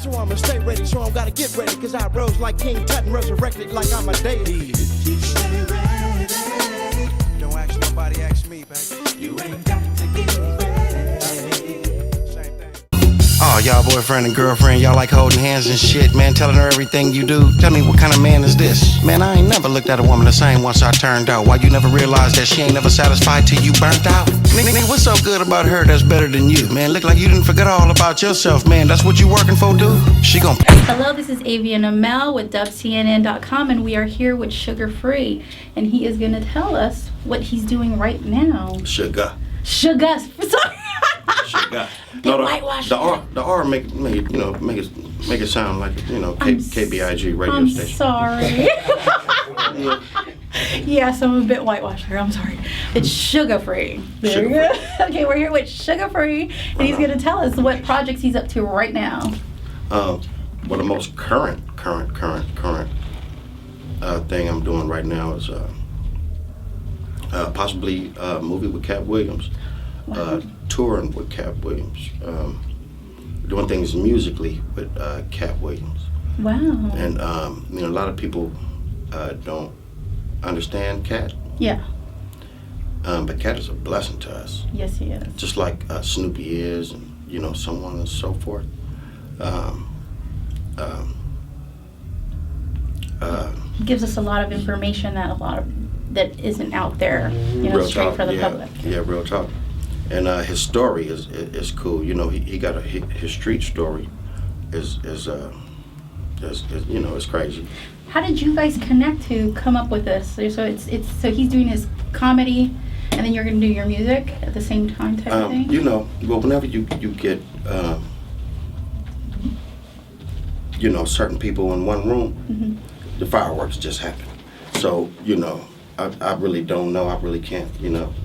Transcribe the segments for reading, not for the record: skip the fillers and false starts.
So I'ma stay ready, so I'm gotta get ready, cause I rose like King Tut and resurrected like I'm a deity. Stay ready. Don't ask nobody, ask me, baby. You ain't got to get ready. Same thing. Oh, y'all boyfriend and girlfriend, y'all like holding hands and shit, man, telling her everything you do. Tell me, what kind of man is this? Man, I ain't never looked at a woman the same once I turned out. Why you never realized that she ain't never satisfied till you burnt out? Nigga, what's so good about her that's better than you? Man, look like you didn't forget all about yourself, man. That's what you working for, dude? She gon' Hello, this is Avian Emelle with DubCNN.com, and we are here with Sugar Free, and he is going to tell us what he's doing right now. Suga. Sugar. Sorry. Suga. The R make it sound like, KBIG radio I'm station. sorry. Yes, I'm a bit whitewashed here. I'm sorry. It's Sugar Free. There you go. Okay, we're here with Sugar Free, and he's going to tell us what projects he's up to right now. Well, the most current thing I'm doing right now is possibly a movie with KATT WILLIAMS, touring with KATT WILLIAMS, doing things musically with KATT WILLIAMS. Wow. And a lot of people don't understand KATT. Yeah. But KATT is a blessing to us. Yes, he is. Just like Snoopy is, and so on and so forth. He gives us a lot of information that isn't out there, real straight talk, for the public. Yeah, real talk. And his story is cool. He got his street story is crazy. How did you guys connect to come up with this? So he's doing his comedy, and then you're going to do your music at the same time type of thing? Well, whenever you get certain people in one room, Mm-hmm. the fireworks just happen. So, I really don't know. I really can't,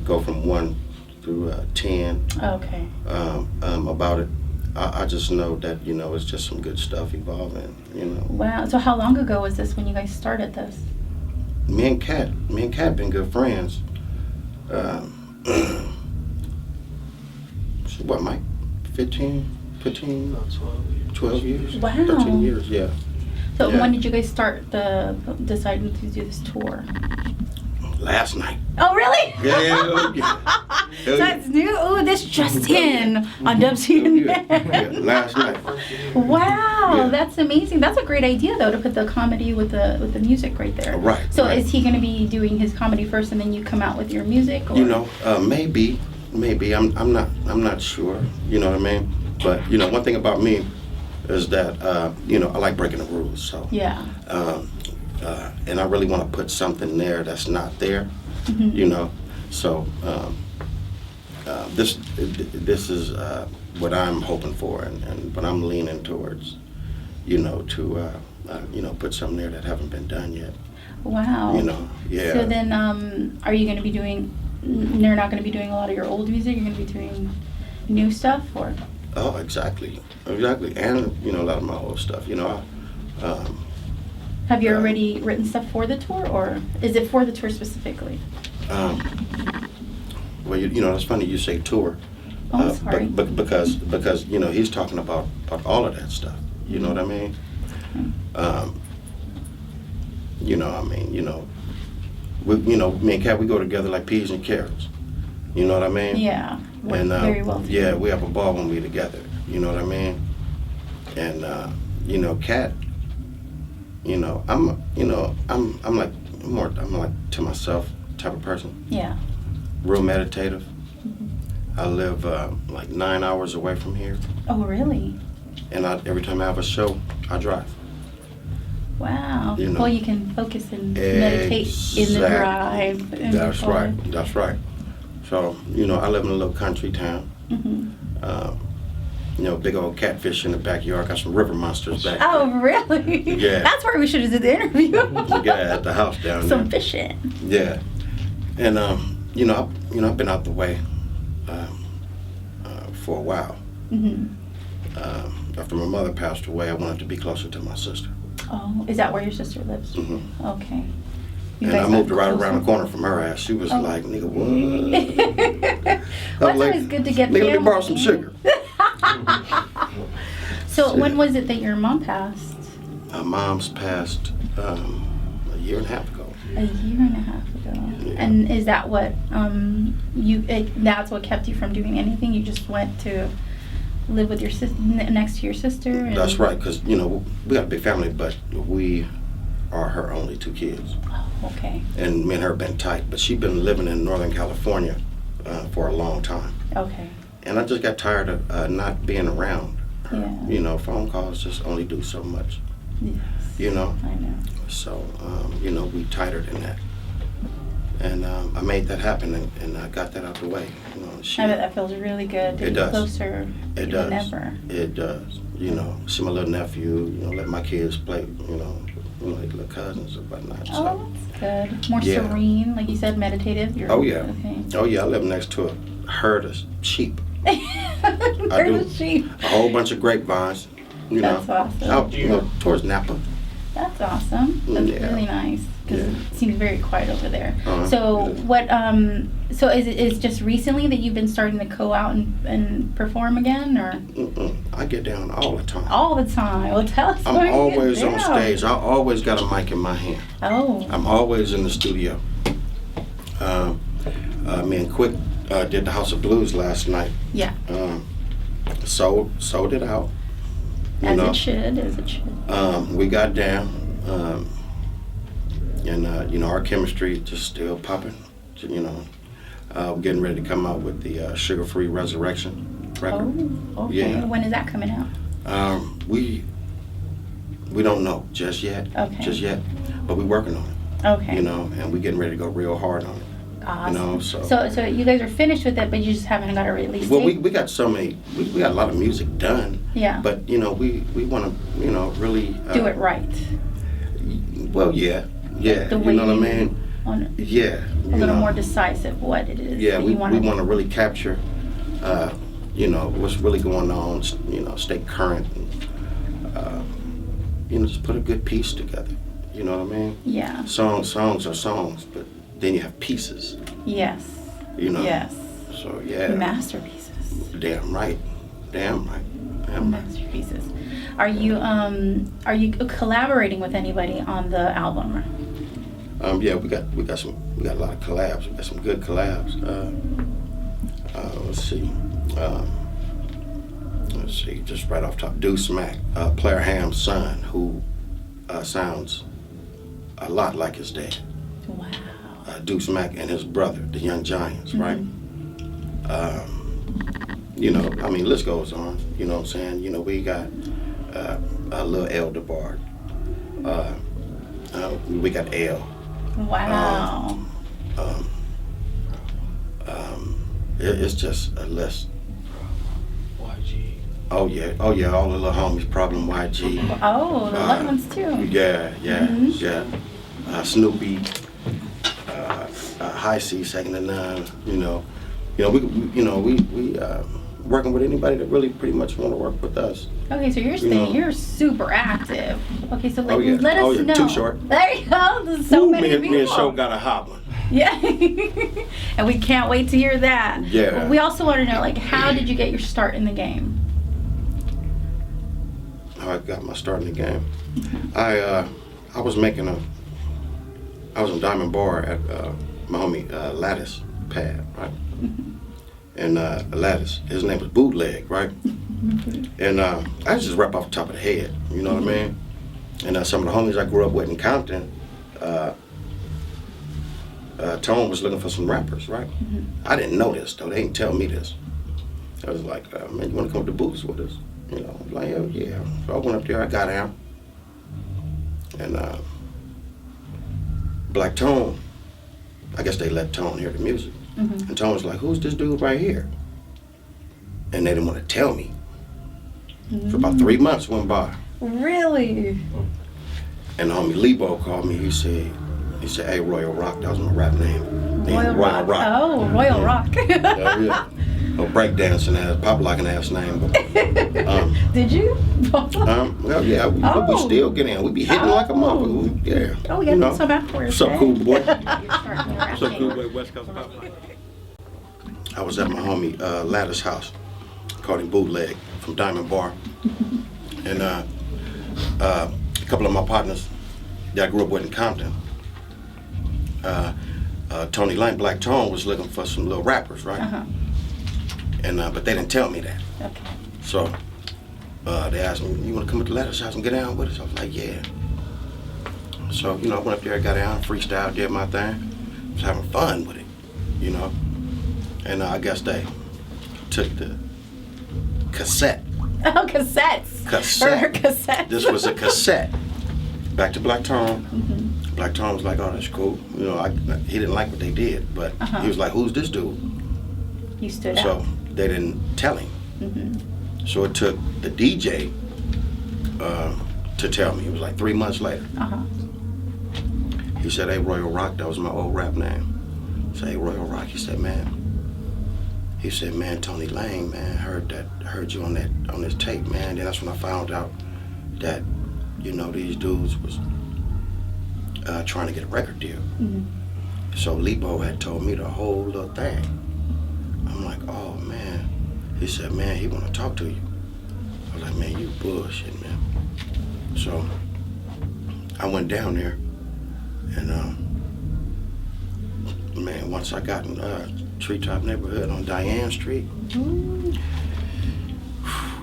go from 1 through 10 Okay. about it. I just know that, it's just some good stuff evolving, Wow. So how long ago was this when you guys started this? Me and KATT been good friends. What, Mike? 12 years? Wow. 13 years, yeah. So Yeah. when did you guys start deciding to do this tour? Last night. Oh, really? Yeah. That's new. Oh, this just in on DubCNN. Yeah, last night. Wow, Yeah. that's amazing. That's a great idea, though, to put the comedy with the music right there. Right. So right. is he going to be doing his comedy first, and then you come out with your music? Or? Maybe. I'm not sure. You know what I mean? But one thing about me is that I like breaking the rules. So Yeah. and I really want to put something there that's not there. Mm-hmm. So this is what I'm hoping for, and what I'm leaning towards. To put something there that haven't been done yet. Wow. Yeah. So then, are you going to be doing? You're not going to be doing a lot of your old music. You're going to be doing new stuff, or? Oh, exactly, and a lot of my old stuff. Have you already written stuff for the tour, or is it for the tour specifically? Well, it's funny you say tour. Oh, sorry. Because he's talking about all of that stuff. You know what I mean? Me and KATT, we go together like peas and carrots. You know what I mean? Yeah. And very well. yeah, we have a ball when we together. You know what I mean? And KATT, I'm like to myself type of person. Yeah. Real meditative. Mm-hmm. I live like 9 hours away from here, Oh, really? and every time I have a show, I drive. Wow. Well, you can focus and meditate in the drive. and That's before. right. That's right. So I live in a little country town. Mm-hmm. Big old catfish in the backyard. Got some river monsters back Oh, really? Yeah. That's where we should have did the interview. there. At the house down Some there. fishing. Yeah. And I've been out the way for a while. Mm-hmm. After my mother passed away, I wanted to be closer to my sister. Oh, is that where your sister lives? Mm-hmm. Okay. You And guys I moved got right closer? around the corner from her ass. She was Oh. like, nigga, what? Well, it's always good to get nigga, let me family. borrow some sugar. So when was it that your mom passed? My mom's passed a year and a half ago. A year and a half ago. Yeah. And is that what that's what kept you from doing anything? You just went to live with your sister next to your sister? And That's right, because we got a big family, but we are her only 2 kids. Oh, okay. And me and her have been tight, but she's been living in Northern California for a long time. Okay. And I just got tired of not being around her. Yeah. Phone calls just only do so much. Yes. I know. So, we tighter than that. And I made that happen, and I got that out the way. I bet that feels really good to It be does. closer It than does. ever. It does. See my little nephew, let my kids play, like little cousins or whatnot. So. Oh, that's good. More Yeah. serene, like you said, meditative. Oh, yeah. Okay. Oh, yeah, I live next to a herd of sheep. Herd of sheep. A whole bunch of grapevines, That's awesome. out, towards Napa. That's awesome. That's Yeah. really nice because Yeah. it seems very quiet over there. Uh-huh. So It is. what? So is just recently that you've been starting to go out and perform again, or I get down all the time. all the time? Well, tell us. where I'm you always get on down. stage. I always got a mic in my hand. Oh. I'm always in the studio. Me and Quick did the House of Blues last night. Yeah. Sold it out. As it should. As it should. We got down, and our chemistry just still popping. We're getting ready to come out with the Sugar-Free Resurrection record. Oh. Okay. Yeah. When is that coming out? We don't know just yet. Okay. Just yet, but we're working on it. Okay. And we're getting ready to go real hard on it. Awesome. So So you guys are finished with it, but you just haven't got a release well, date? we got so many. We got a lot of music done. Yeah. But we want to really do it right. Well, yeah. The way You know what I mean? On Yeah. a little more decisive what it is. Yeah, that we you want to really capture, what's really going on. Stay current. And, just put a good piece together. You know what I mean? Yeah. Songs are songs, but then you have pieces. Yes. Yes. So yeah. Masterpieces. Damn right. Masterpieces. Are you collaborating with anybody on the album? Yeah, we got a lot of collabs. We got some good collabs. Let's see. Just right off top, Deuce Mac, Player Ham's son, who sounds a lot like his dad. Wow. Deuce Mac and his brother, the Young Giants, right? List goes on. You know what I'm saying? We got a little El DeBard. We got L. Wow. It's just a list. YG. Oh yeah, all the little homies, Problem YG. Oh, the little ones too. Yeah. Snoopy, High C, Second to None. We working with anybody that really pretty much want to work with us. Okay, so you're saying you're super active. Okay, so let us know. Too short. There you go. There's so many people. Me and Show got a hot one. Yeah. And we can't wait to hear that. Yeah. But we also want to know, how did you get your start in the game? How I got my start in the game. I was in Diamond Bar at my homie Lattice pad, right? And Lattice, his name was Bootleg, right? And I just rap off the top of the head, you know what I mean? And some of the homies I grew up with in Compton, Tone was looking for some rappers, right? I didn't know this though. They didn't tell me this. I was like, man, you want to come to Boots with us? I'm like, hell yeah. So I went up there. I got down, and Black Tone. I guess they let Tone hear the music, and Tone was like, "Who's this dude right here?" And they didn't want to tell me. For about 3 months went by. Really? And the homie Lebo called me. He said, "Hey, Royal Rock, that was my rap name." Royal Rock. Oh, Royal Rock. Yeah. A breakdancing ass, pop locking ass name. But, did you? Well, yeah, we still get in. We be hitting like a motherfucker. Yeah. Oh, we got some afterwards. What's up, cool boy? What's up, cool boy? West Coast Pop. I was at my homie Lattice's house. Called him Bootleg from Diamond Bar. And a couple of my partners that I grew up with in Compton, Tony Lane, Black Tone, was looking for some little rappers, right? And but they didn't tell me that. Okay. So they asked me, "You want to come to the Ladder Shots and get down with us?" I was like, "Yeah." So I went up there, got down, freestyle, did my thing. Was having fun with it, And I guess they took the cassette. Oh, cassettes. Cassette. Cassettes. This was a cassette. Back to Black Tone. Black Tone was like, "Oh, that's cool." He didn't like what they did, but he was like, "Who's this dude?" You stood So out. they didn't tell him. So it took the DJ to tell me. It was like 3 months later. He said, "Hey, Royal Rock," that was my old rap name. I said, "Hey, Royal Rock," he said, "Man." He said, "Man, Tony Lane, man, heard you on this tape, man." Then that's when I found out that, these dudes was trying to get a record deal. So Lebo had told me the whole little thing. I'm like, "Oh man." He said, "Man, he want to talk to you." I was like, "Man, you bullshit, man." So I went down there, and man, once I got in Treetop neighborhood on Diane Street,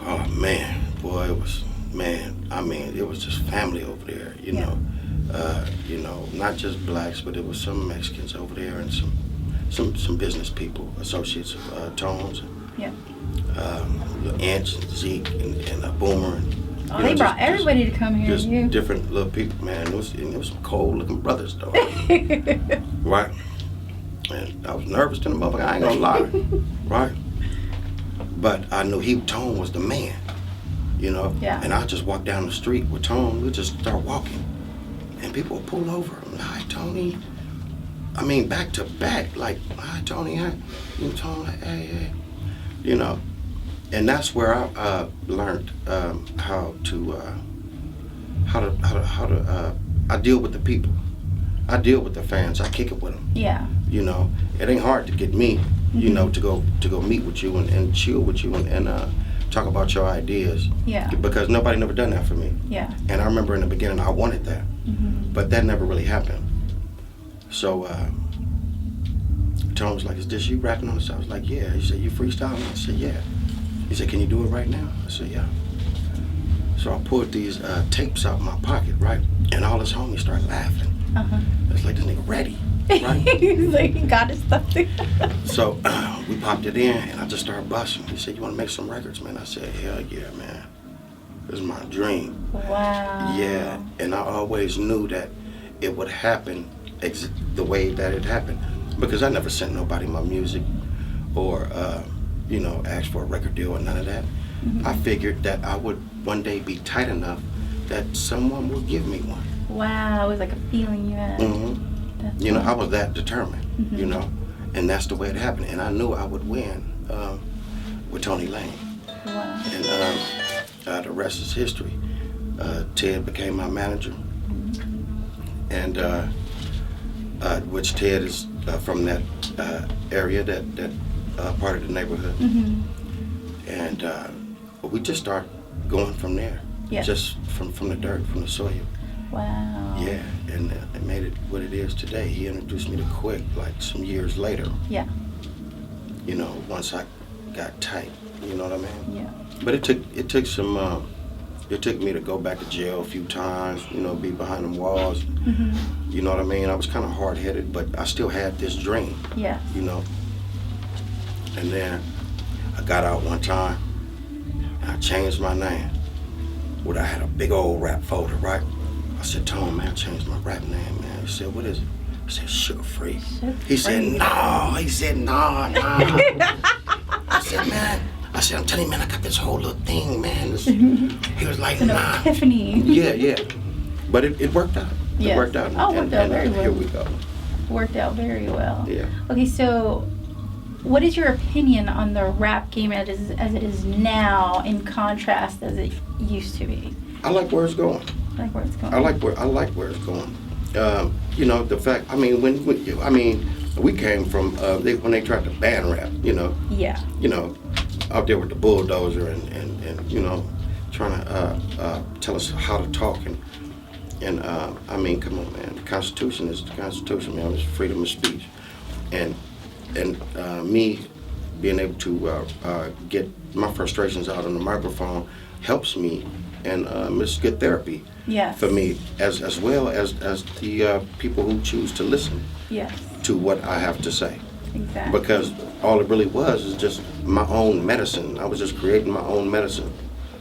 oh man, boy, it was just family over there, not just blacks, but it was some Mexicans over there and some business people, associates of Tones, Inch, and Zeke, and Boomer. And, they brought everybody to come here. Just different little people, man. It was some cold-looking brothers, though. Right? And I was nervous to the motherfucker, I ain't gonna lie. Right? But I knew Tone was the man, Yeah. And I just walk down the street with Tone. We just start walking. And people would pull over. I'm like, "Hi, Tony." I mean, back to back, like, "Hi, Tony, hi." Tone, like, hey. And that's where I learned how to I deal with the people. I deal with the fans. I kick it with them. Yeah. It ain't hard to get me, to go meet with you and chill with you and talk about your ideas. Yeah. Because nobody never done that for me. Yeah. And I remember in the beginning I wanted that, but that never really happened. So Tom was like, "Is this you rapping on this?" I was like, "Yeah." He said, "You freestyling?" I said, "Yeah." He said, "Can you do it right now?" I said, "Yeah." So I pulled these tapes out of my pocket, right? And all his homies started laughing. It's like, "This nigga ready," right? He's like, he got his stuff together. So we popped it in, and I just started busting. He said, "You want to make some records, man?" I said, "Hell yeah, man. This is my dream." Wow. Yeah, and I always knew that it would happen the way that it happened, because I never sent nobody my music or, asked for a record deal or none of that. I figured that I would one day be tight enough that someone would give me one. Wow, it was like a feeling you had. I was that determined, and that's the way it happened. And I knew I would win with Tony Lane. Wow. And the rest is history. Ted became my manager, and which Ted is from that area, that part of the neighborhood. And we just start going from there. Yeah. Just from the dirt, from the soil. Wow. Yeah, and it made it what it is today. He introduced me to Quick like some years later. Yeah. Once I got tight, you know what I mean? Yeah. But it took some. It took me to go back to jail a few times. Be behind them walls. You know what I mean? I was kind of hard-headed, but I still had this dream. Yeah. And then I got out one time, and I changed my name. I had a big old rap folder, right? I said, "Tom, man, I changed my rap name, man." He said, "What is it?" I said, "Sugar Free." He said, "No." He said, "No." I said, "Man." I said, "I'm telling you, man, I got this whole little thing, man." He was like, It's an "Nah." epiphany. Yeah. But it worked out. Yes. It worked out. Oh, it worked out very well. Here we go. Worked out very well. Yeah. Okay, so what is your opinion on the rap game as it is now in contrast as it used to be? I like where it's going. Like where it's going. I like where it's going. The fact. I mean, we came from when they tried to ban rap. Yeah. Out there with the bulldozer and trying to tell us how to talk, and I mean, come on, man. The Constitution is the Constitution, man. It's freedom of speech, and me being able to get my frustrations out on the microphone helps me, and it's good therapy for me, as well as the people who choose to listen to what I have to say. Exactly. Because all it really was is just my own medicine. I was just creating my own medicine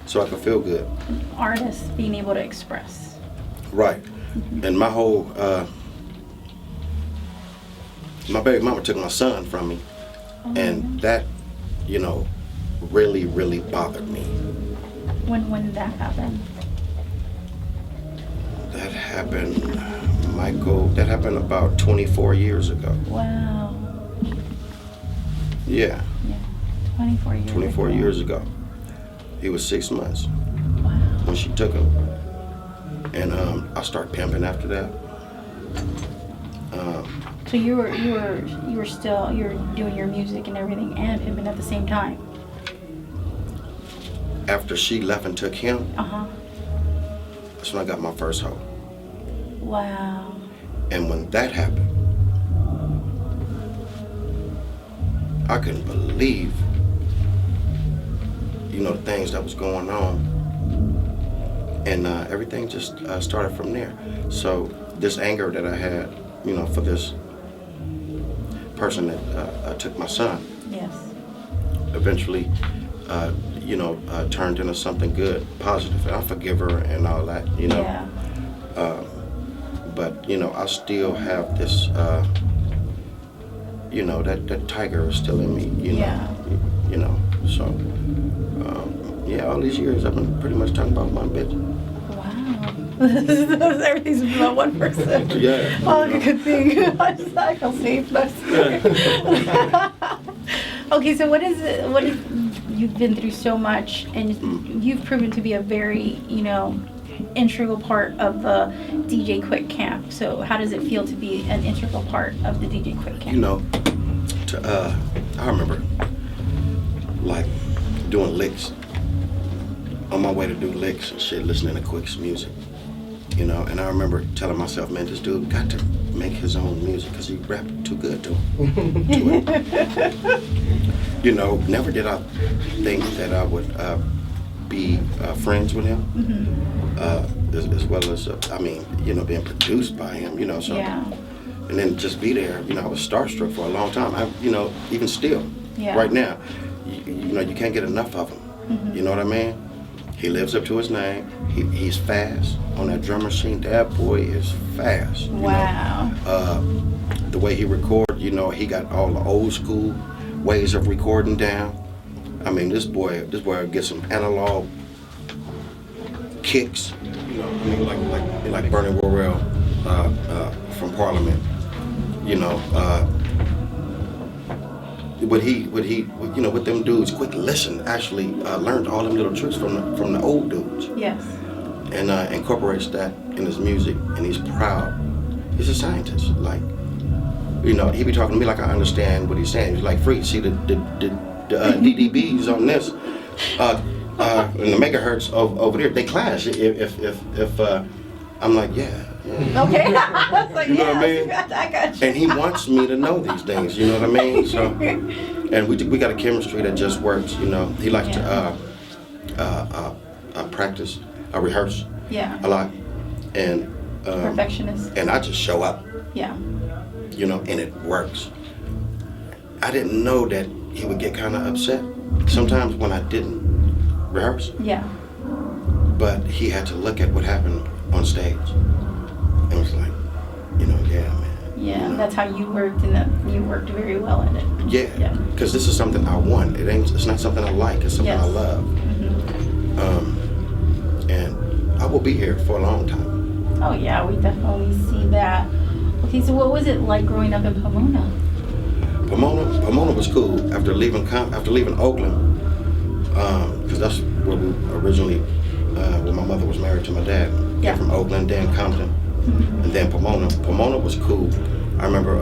so I could feel good. Artists being able to express. Right. And my whole, my baby mama took my son from me. And that, you know, really, really bothered me. When did that happen? That happened, Michael, that happened about 24 years ago. Wow. Yeah. 24 years 24 ago. years ago. He was 6 months Wow. when she took him. And I started pimping after that. So you were doing your music and everything and pimping at the same time. After she left and took him, that's when I got my first hoe. Wow. And when that happened, I couldn't believe, you know, the things that was going on. And everything just started from there. So this anger that I had, you know, for this person that took my son, eventually, you know, turned into something good, positive. And I forgive her and all that, you know. But, you know, I still have this, you know, that tiger is still in me, you know. You know, so, yeah, all these years I've been pretty much talking about one bitch. Wow. Everything's about one person. Yeah. Oh, good thing. I feel safe. Okay, so what is you've been through so much, and you've proven to be a very, you know, integral part of the DJ Quick camp. So how does it feel to be an integral part of the DJ Quick camp? You know, I remember like doing licks, on my way to do licks and shit, listening to Quick's music, you know, and I remember telling myself, man, this dude got to make his own music because he rapped too good to it. You know, never did I think that I would be friends with him, as well as, I mean, you know, being produced by him, you know, so. And then just be there, you know, I was starstruck for a long time. You know, even still, right now, you know, you can't get enough of him. You know what I mean? He lives up to his name. He's fast on that drum machine. That boy is fast. Wow. The way he records, you know, he got all the old school ways of recording down. I mean, this boy gets some analog kicks. You know, I mean, like Bernie Worrell from Parliament. You know, you know, with them dudes, Quick Listen actually learned all them little tricks from the old dudes. Yes. And incorporates that in his music, and he's proud. He's a scientist. Like, you know, he be talking to me like I understand what he's saying. He's like, "Free, see the DDBs on this, and the megahertz over there, they clash. If I'm like, yeah." Okay. I was like, you know what I mean? I got you. And he wants me to know these things, you know what I mean? So, and we got a chemistry that just works, you know. He likes to practice, rehearse a lot, and perfectionist. And I just show up. Yeah. You know, and it works. I didn't know that he would get kind of upset sometimes when I didn't rehearse. Yeah. But he had to look at what happened on stage. It was like, you know, yeah, man. Yeah, you know? that's how you worked, and you worked very well in it. Yeah, because this is something I want. It's not something I like. It's something I love. And I will be here for a long time. Oh yeah, we definitely see that. Okay, so what was it like growing up in Pomona? Pomona was cool after leaving Oakland, because that's where we originally, where my mother was married to my dad. Came from Oakland, then Compton. And then Pomona. Pomona was cool. I remember,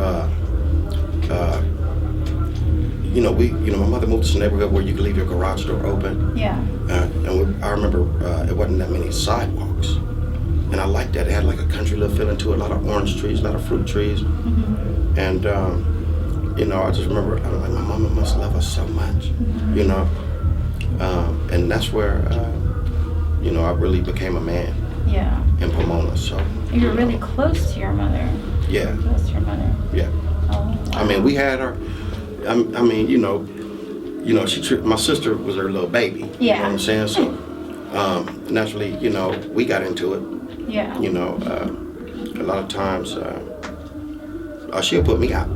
my mother moved to this neighborhood where you could leave your garage door open. Yeah. I remember it wasn't that many sidewalks. And I liked that. It had like a country little feeling to it, a lot of orange trees, a lot of fruit trees. Mm-hmm. And, I just remember, I was like, my mama must love us so much, and that's where, I really became a man. Yeah. In Pomona, so. You were really close to your mother. Yeah. Close to your mother. Yeah. Oh. Wow. I mean, we had her. My sister was her little baby. Yeah. You know what I'm saying? So, naturally, we got into it. Yeah. A lot of times, she'll put me out.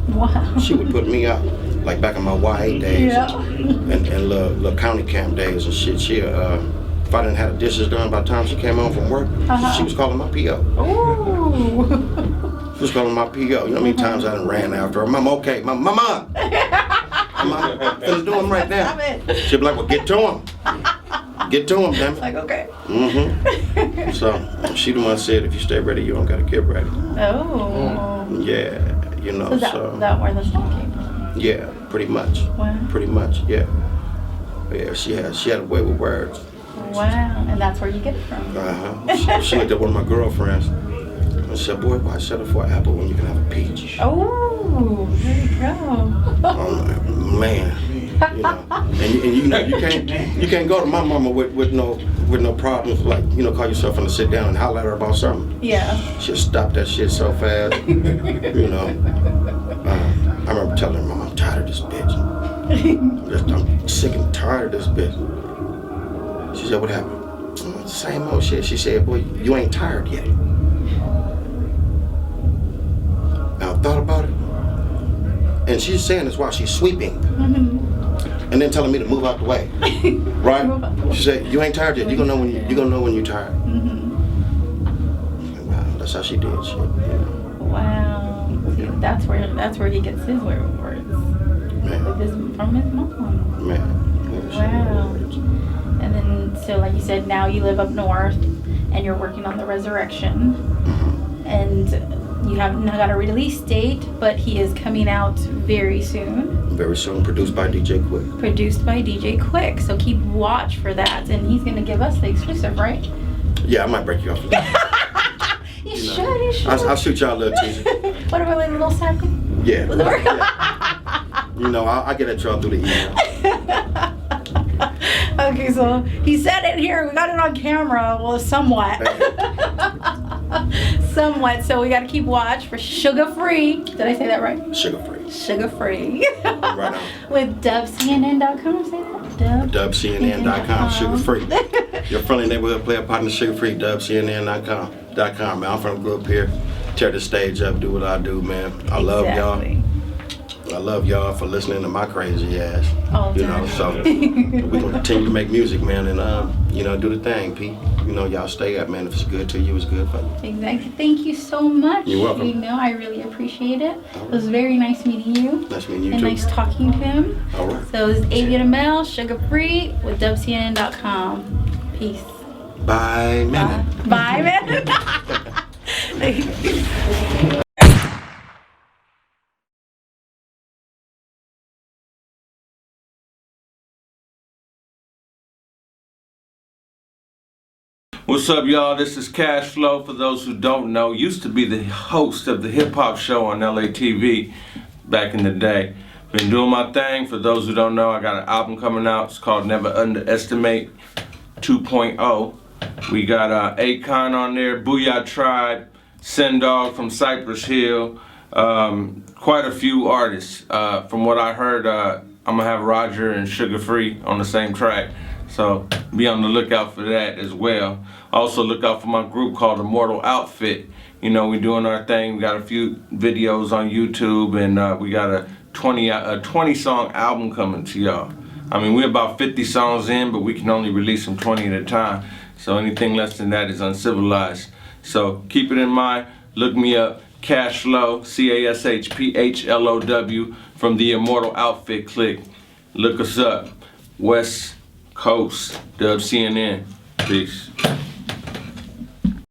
Wow. She would put me out, like back in my YA days, Yeah. and little county camp days and shit. She, if I didn't have the dishes done by the time she came home from work, she was calling my PO. Ooh. She was calling my PO. You know how many times I done ran after her? Mom, okay, mama. I'm finna do him right now. She'd be like, well, get to him. Get to him, damn it. Like, okay. Mm-hmm. So, she the one said, if you stay ready, you don't gotta get ready. Oh. Yeah, So that where the song came from? Yeah, pretty much. Wow. Pretty much, yeah. Yeah, she had a way with words. Wow, and that's where you get it from. She looked at one of my girlfriends and said, boy, why settle for an apple when you can have a peach? Oh, there you go. Man. You can't go to my mama with no problems, like, call yourself and sit down and holler at her about something. Yeah. She'll stop that shit so fast. I remember telling her, Mom, I'm tired of this bitch. I'm sick and tired of this bitch. She said, what happened? Same old shit. She said, boy, you ain't tired yet. Now, I thought about it. And she's saying this while she's sweeping. Mm-hmm. And then telling me to move out the way. Right? She said, you ain't tired yet. You're gonna know when you're tired. Mm-hmm. Wow, that's how she did shit. Wow. See, that's where he gets his words. Man. From his mom. Man. Wow. And then, so like you said, now you live up north and you're working on the Resurrection. Mm-hmm. And you have not got a release date, but he is coming out very soon. Very soon, produced by DJ Quick. Produced by DJ Quick. So keep watch for that. And he's going to give us the exclusive, right? Yeah, I might break you off. You should. I'll shoot y'all a little teaser. What about like a little second? Yeah. I get that y'all through the email. Okay, so he said it here. We got it on camera. Well, somewhat. Somewhat. So we got to keep watch for Sugar Free. Did I say that right? Sugar Free. Sugar Free. Right on. With DubCNN.com. Say that. DubCNN.com. Sugar Free. Your friendly neighborhood player partner, Sugar Free. DubCNN.com. Man, I'm from up here. Tear the stage up. Do what I do, man. I love y'all. I love y'all for listening to my crazy ass. So we're gonna continue to make music, man, and do the thing, Pete. Y'all stay up, man. If it's good to you, it's good for you. Exactly. Thank you so much. You're welcome. I really appreciate it. It was very nice meeting you. Nice meeting you and too. Nice talking to him. All right. So this is Avian Emelle, Sugar Free with DubCNN.com. Peace. Bye, man. Bye, man. What's up, y'all? This is Cash Flow. For those who don't know, used to be the host of the hip hop show on LA TV back in the day. Been doing my thing. For those who don't know, I got an album coming out. It's called Never Underestimate 2.0. We got Akon on there, Booyah Tribe, Sendog from Cypress Hill, quite a few artists. From what I heard, I'm gonna have Roger and Sugar Free on the same track. So be on the lookout for that as well. Also look out for my group called Immortal Outfit. We doing our thing. We got a few videos on YouTube, and we got a 20 song album coming to y'all. I mean, we're about 50 songs in, but we can only release them 20 at a time. So anything less than that is uncivilized. So keep it in mind. Look me up, Cashflow, CASHPHLOW, from the Immortal Outfit clique. Look us up, West Coast, DubCNN. Peace.